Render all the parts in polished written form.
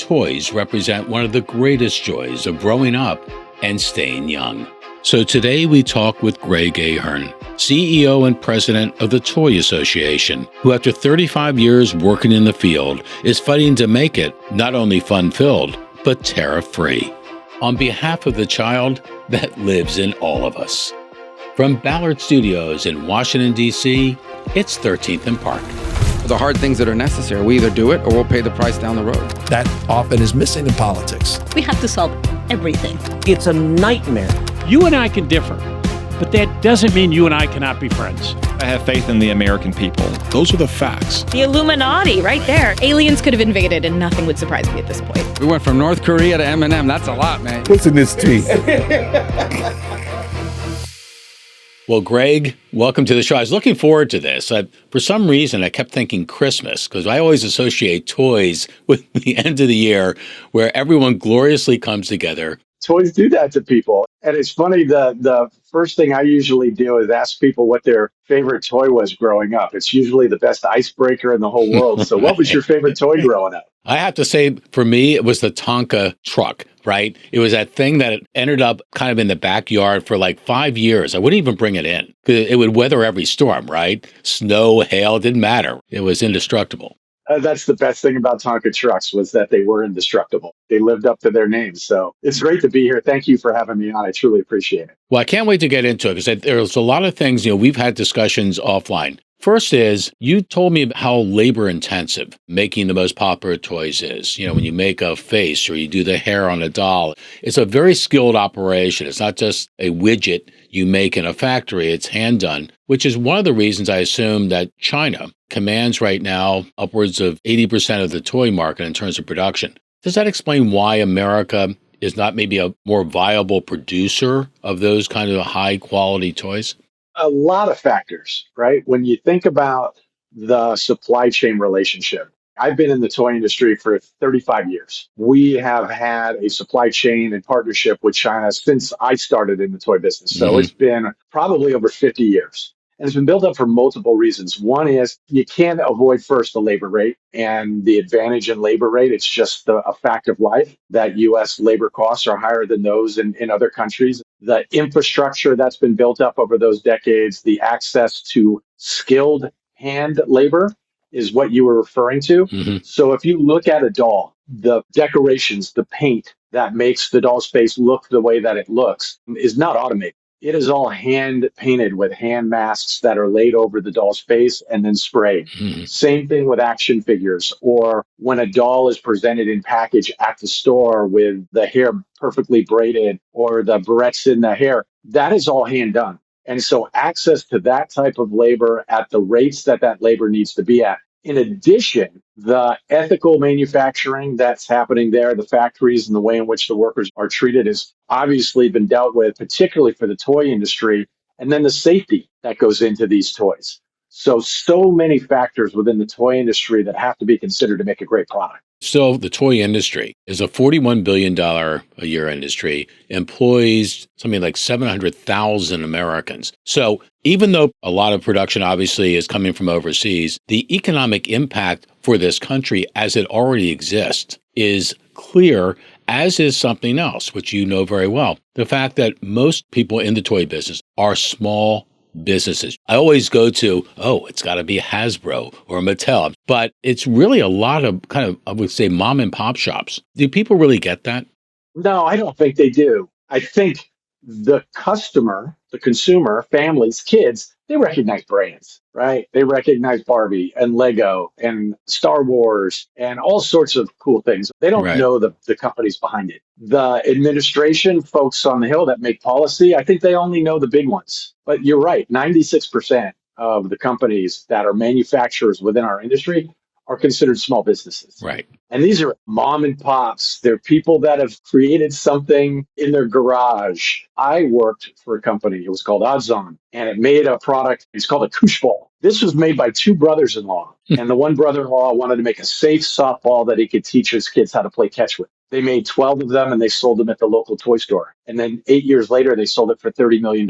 toys represent one of the greatest joys of growing up and staying young. So today we talk with Greg Ahearn, CEO and president of the Toy Association, who after 35 years working in the field is fighting to make it not only fun-filled, but tariff-free, on behalf of the child that lives in all of us. From Ballard Studios in Washington, D.C., it's 13th and Park. The hard things that are necessary, we either do it or we'll pay the price down the road. That often is missing in politics. We have to solve everything. It's a nightmare. You and I can differ, but that doesn't mean you and I cannot be friends. I have faith in the American people. Those are the facts. The Illuminati, right there. Aliens could have invaded and nothing would surprise me at this point. We went from North Korea to M&M. That's a lot, man. What's in this tea? Well, Greg, welcome to the show. I was looking forward to this. For some reason, I kept thinking Christmas because I always associate toys with the end of the year where everyone gloriously comes together. Toys do that to people. And it's funny, the first thing I usually do is ask people what their favorite toy was growing up. It's usually the best icebreaker in the whole world. So what was your favorite toy growing up? I have to say, for me, it was the Tonka truck, right? It was that thing that ended up kind of in the backyard for like 5 years. I wouldn't even bring it in. It would weather every storm, right? Snow, hail, didn't matter. It was indestructible. That's the best thing about Tonka trucks was that they were indestructible. They lived up to their names. So it's great to be here. Thank you for having me on. I truly appreciate it. Well, I can't wait to get into it because there's a lot of things, we've had discussions offline. First is, you told me how labor intensive making the most popular toys is. When you make a face or you do the hair on a doll, it's a very skilled operation. It's not just a widget you make in a factory, it's hand done, which is one of the reasons I assume that China commands right now upwards of 80% of the toy market in terms of production. Does that explain why America is not maybe a more viable producer of those kind of high quality toys? A lot of factors, right? When you think about the supply chain relationship, I've been in the toy industry for 35 years. We have had a supply chain and partnership with China since I started in the toy business. So It's been probably over 50 years. And it's been built up for multiple reasons. One is you can't avoid first the labor rate and the advantage in labor rate. It's just a fact of life that U.S. labor costs are higher than those in other countries. The infrastructure that's been built up over those decades, the access to skilled hand labor is what you were referring to. So if you look at a doll, the decorations, the paint that makes the doll's face look the way that it looks is not automated. It is all hand painted with hand masks that are laid over the doll's face and then sprayed. Same thing with action figures, or when a doll is presented in package at the store with the hair perfectly braided or the barrettes in the hair, that is all hand done. And so access to that type of labor at the rates that labor needs to be at. In addition, the ethical manufacturing that's happening there, the factories and the way in which the workers are treated has obviously been dealt with, particularly for the toy industry, and then the safety that goes into these toys. So many factors within the toy industry that have to be considered to make a great product. So the toy industry is a $41 billion a year industry, employs something like 700,000 Americans. So even though a lot of production obviously is coming from overseas, the economic impact for this country as it already exists is clear, as is something else, which you know very well. The fact that most people in the toy business are small businesses. I always go to, it's got to be Hasbro or Mattel, but it's really a lot of kind of, I would say, mom and pop shops. Do people really get that? No, I don't think they do. I think the customer, the consumer, families, kids, they recognize brands, right? They recognize Barbie and Lego and Star Wars and all sorts of cool things. They don't know the companies behind it. The administration, folks on the Hill that make policy, I think they only know the big ones. But you're right, 96% of the companies that are manufacturers within our industry are considered small businesses. Right. And these are mom and pops. They're people that have created something in their garage. I worked for a company. It was called Odds On, and it made a product. It's called a koosh ball. This was made by two brothers-in-law. And the one brother-in-law wanted to make a safe softball that he could teach his kids how to play catch with. They made 12 of them, and they sold them at the local toy store. And then 8 years later, they sold it for $30 million.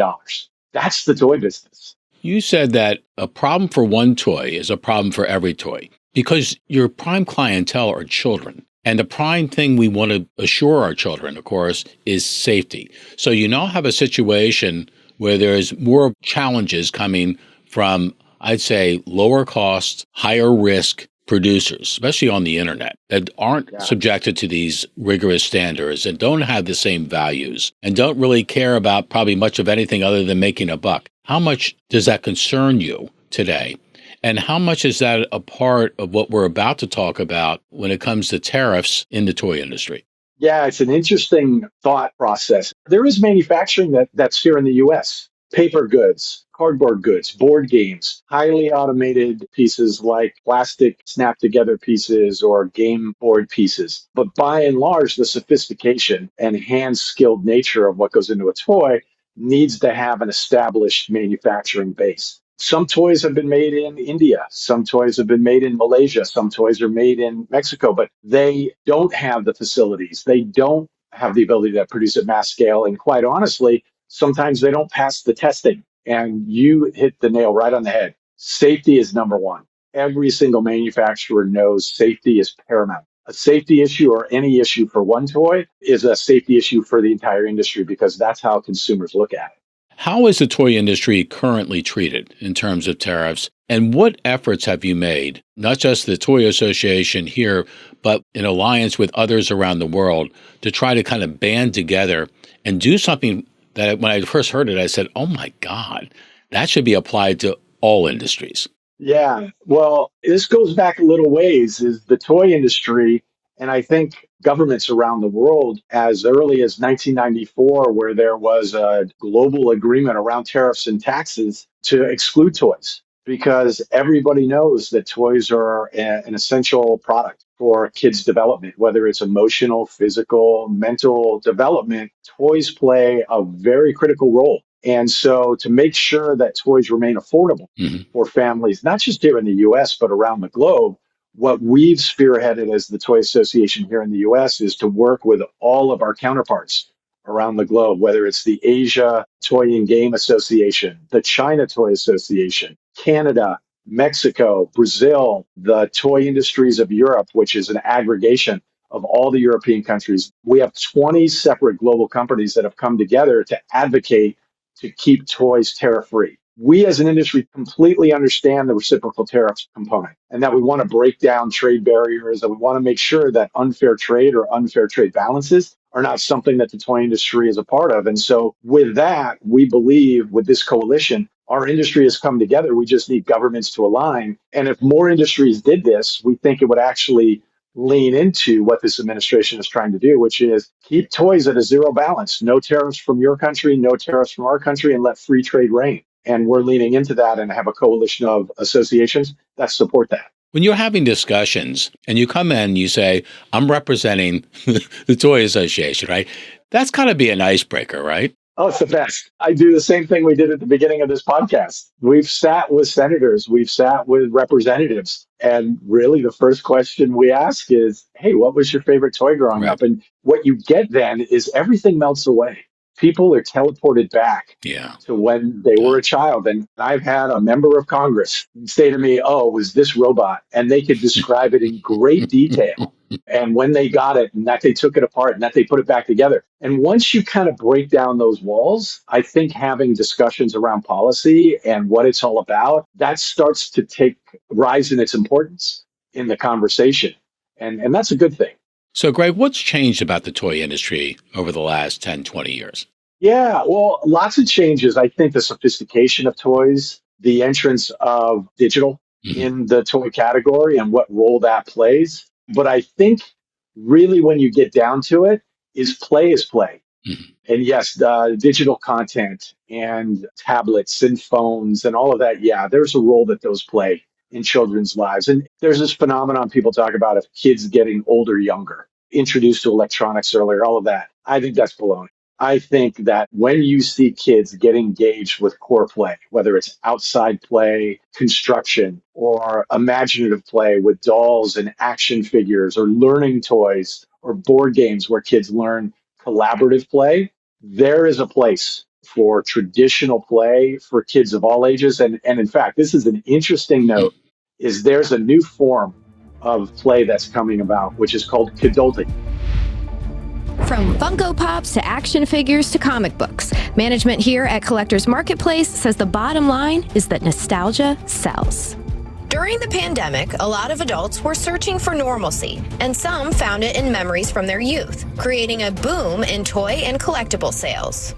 That's the toy business. You said that a problem for one toy is a problem for every toy, because your prime clientele are children. And the prime thing we want to assure our children, of course, is safety. So you now have a situation where there's more challenges coming from, I'd say, lower cost, higher risk producers, especially on the internet, that aren't subjected to these rigorous standards and don't have the same values and don't really care about probably much of anything other than making a buck. How much does that concern you today? And how much is that a part of what we're about to talk about when it comes to tariffs in the toy industry? Yeah, it's an interesting thought process. There is manufacturing that's here in the US. Paper goods, cardboard goods, board games, highly automated pieces like plastic snap together pieces or game board pieces. But by and large, the sophistication and hand skilled nature of what goes into a toy needs to have an established manufacturing base. Some toys have been made in India. Some toys have been made in Malaysia. Some toys are made in Mexico, but they don't have the facilities. They don't have the ability to produce at mass scale. And quite honestly, sometimes they don't pass the testing. And you hit the nail right on the head. Safety is number one. Every single manufacturer knows safety is paramount. A safety issue or any issue for one toy is a safety issue for the entire industry because that's how consumers look at it. How is the toy industry currently treated in terms of tariffs? And what efforts have you made, not just the Toy Association here, but in alliance with others around the world, to try to kind of band together and do something that when I first heard it, I said, oh my God, that should be applied to all industries. Yeah, well, this goes back a little ways, is the toy industry, and I think governments around the world as early as 1994, where there was a global agreement around tariffs and taxes to exclude toys, because everybody knows that toys are an essential product for kids' development, whether it's emotional, physical, mental development. Toys play a very critical role. And so to make sure that toys remain affordable for families, not just here in the US, but around the globe, what we've spearheaded as the Toy Association here in the US is to work with all of our counterparts around the globe, whether it's the Asia Toy and Game Association, the China Toy Association, Canada, Mexico, Brazil, the Toy Industries of Europe, which is an aggregation of all the European countries. We have 20 separate global companies that have come together to advocate to keep toys tariff-free. We as an industry completely understand the reciprocal tariffs component and that we want to break down trade barriers, that we want to make sure that unfair trade or unfair trade balances are not something that the toy industry is a part of. And so with that, we believe with this coalition, our industry has come together. We just need governments to align. And if more industries did this, we think it would actually lean into what this administration is trying to do, which is keep toys at a zero balance. No tariffs from your country, no tariffs from our country, and let free trade reign. And we're leaning into that and have a coalition of associations that support that. When you're having discussions and you come in and you say, I'm representing the Toy Association, right? That's got to be an icebreaker, right? Oh, it's the best. I do the same thing we did at the beginning of this podcast. We've sat with senators, we've sat with representatives, and really the first question we ask is, hey, what was your favorite toy growing up? And what you get then is everything melts away. People are teleported back to when they were a child. And I've had a member of Congress say to me, oh, it was this robot. And they could describe it in great detail. And when they got it and that they took it apart and that they put it back together. And once you kind of break down those walls, I think having discussions around policy and what it's all about, that starts to rise in its importance in the conversation. And that's a good thing. So, Greg, what's changed about the toy industry over the last 10, 20 years? Yeah, well, lots of changes. I think the sophistication of toys, the entrance of digital in the toy category and what role that plays. But I think really when you get down to it, is play. And yes, the digital content and tablets and phones and all of that, yeah, there's a role that those play in children's lives. And there's this phenomenon people talk about of kids getting older, younger, introduced to electronics earlier, all of that. I think that's baloney. I think that when you see kids get engaged with core play, whether it's outside play, construction, or imaginative play with dolls and action figures, or learning toys, or board games where kids learn collaborative play, there is a place for traditional play for kids of all ages. And in fact, this is an interesting note, is there's a new form of play that's coming about, which is called kidulting. From Funko Pops to action figures to comic books, management here at Collectors Marketplace says the bottom line is that nostalgia sells. During the pandemic, a lot of adults were searching for normalcy, and some found it in memories from their youth, creating a boom in toy and collectible sales.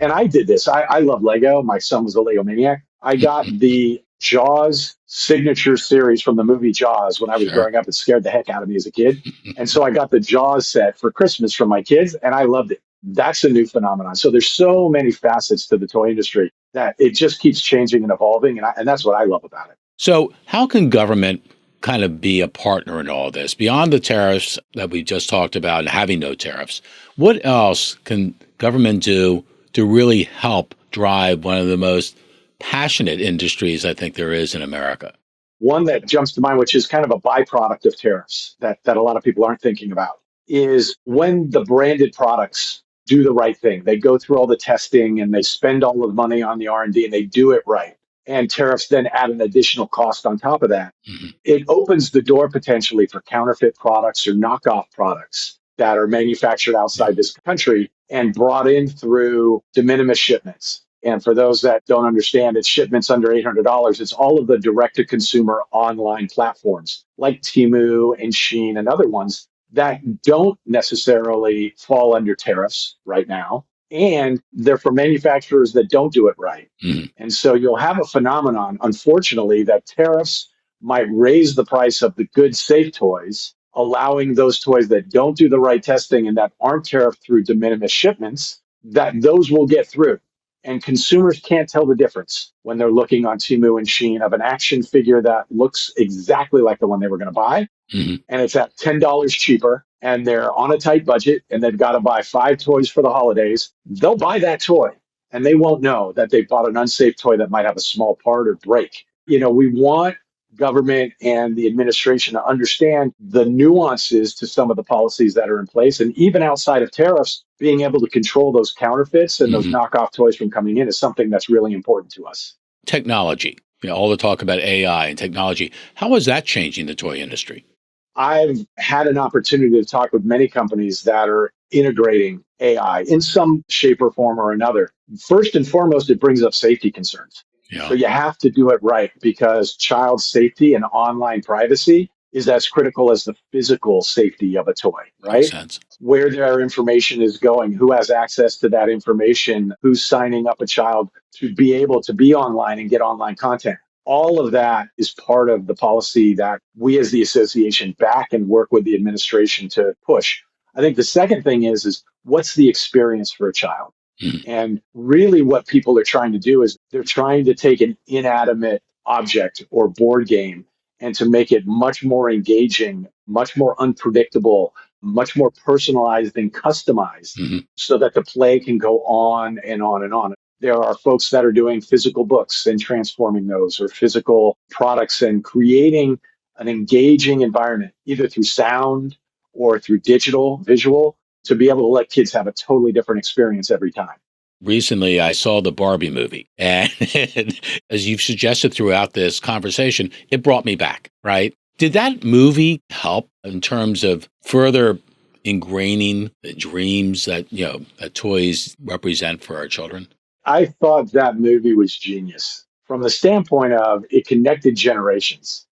And I did this. I love Lego. My son was a Lego maniac. I got the Jaws signature series from the movie Jaws when I was growing up. It scared the heck out of me as a kid. And so I got the Jaws set for Christmas from my kids, and I loved it. That's a new phenomenon. So there's so many facets to the toy industry that it just keeps changing and evolving. And that's what I love about it. So how can government kind of be a partner in all this? Beyond the tariffs that we just talked about and having no tariffs, what else can government do to really help drive one of the most passionate industries I think there is in America? One that jumps to mind, which is kind of a byproduct of tariffs that a lot of people aren't thinking about, is when the branded products do the right thing. They go through all the testing and they spend all the money on the R&D and they do it right. And tariffs then add an additional cost on top of that. It opens the door potentially for counterfeit products or knockoff products that are manufactured outside this country and brought in through de minimis shipments. And for those that don't understand, it's shipments under $800. It's all of the direct-to-consumer online platforms like Temu and Shein and other ones that don't necessarily fall under tariffs right now. And they're for manufacturers that don't do it right. And so you'll have a phenomenon, unfortunately, that tariffs might raise the price of the good, safe toys, allowing those toys that don't do the right testing and that aren't tariffed through de minimis shipments, that those will get through. And consumers can't tell the difference when they're looking on Temu and Shein of an action figure that looks exactly like the one they were going to buy. And it's at $10 cheaper and they're on a tight budget and they've got to buy 5 toys for the holidays. They'll buy that toy and they won't know that they bought an unsafe toy that might have a small part or break. We want government and the administration to understand the nuances to some of the policies that are in place. And even outside of tariffs, being able to control those counterfeits and those knockoff toys from coming in is something that's really important to us. Technology, all the talk about AI and technology. How is that changing the toy industry? I've had an opportunity to talk with many companies that are integrating AI in some shape or form or another. First and foremost, it brings up safety concerns. So you have to do it right because child safety and online privacy is as critical as the physical safety of a toy, right? Makes sense. Where their information is going, who has access to that information, who's signing up a child to be able to be online and get online content. All of that is part of the policy that we as the association back and work with the administration to push. I think the second thing is what's the experience for a child? And really what people are trying to do is they're trying to take an inanimate object or board game and to make it much more engaging, much more unpredictable, much more personalized and customized so that the play can go on and on and on. There are folks that are doing physical books and transforming those or physical products and creating an engaging environment, either through sound or through digital, visual, to be able to let kids have a totally different experience every time. Recently, I saw the Barbie movie, and as you've suggested throughout this conversation, it brought me back, right? Did that movie help in terms of further ingraining the dreams that, that toys represent for our children? I thought that movie was genius from the standpoint of it connected generations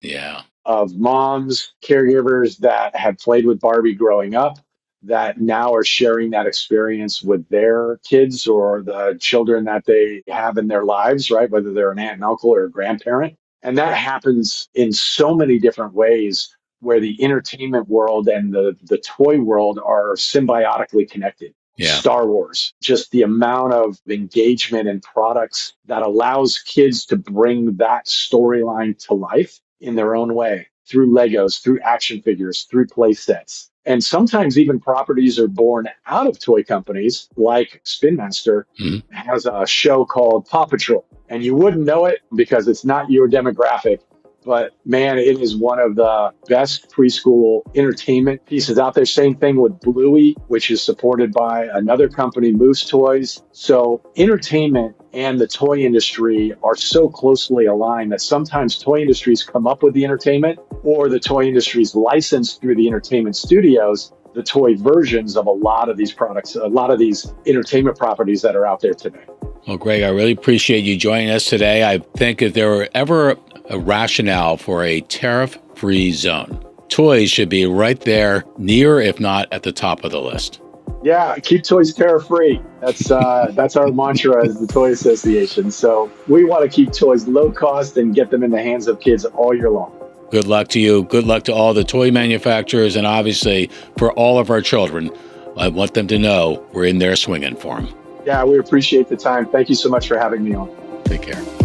of moms, caregivers that had played with Barbie growing up, that now are sharing that experience with their kids or the children that they have in their lives, right? Whether they're an aunt and uncle or a grandparent. And that happens in so many different ways where the entertainment world and the toy world are symbiotically connected. Star Wars, just the amount of engagement and products that allows kids to bring that storyline to life in their own way through Legos, through action figures, through play sets. And sometimes even properties are born out of toy companies, like Spin Master has a show called Paw Patrol. And you wouldn't know it because it's not your demographic, but man, it is one of the best preschool entertainment pieces out there. Same thing with Bluey, which is supported by another company, Moose Toys. So entertainment and the toy industry are so closely aligned that sometimes toy industries come up with the entertainment, or the toy industry's licensed through the entertainment studios the toy versions of a lot of these products, a lot of these entertainment properties that are out there today. Well, Greg, I really appreciate you joining us today. I think if there were ever a rationale for a tariff-free zone, toys should be right there, near, if not at the top of the list. Yeah, keep toys tariff-free. That's our mantra as the Toy Association. So we want to keep toys low cost and get them in the hands of kids all year long. Good luck to you. Good luck to all the toy manufacturers, and obviously for all of our children. I want them to know we're in there swinging for them. Yeah, we appreciate the time. Thank you so much for having me on. Take care.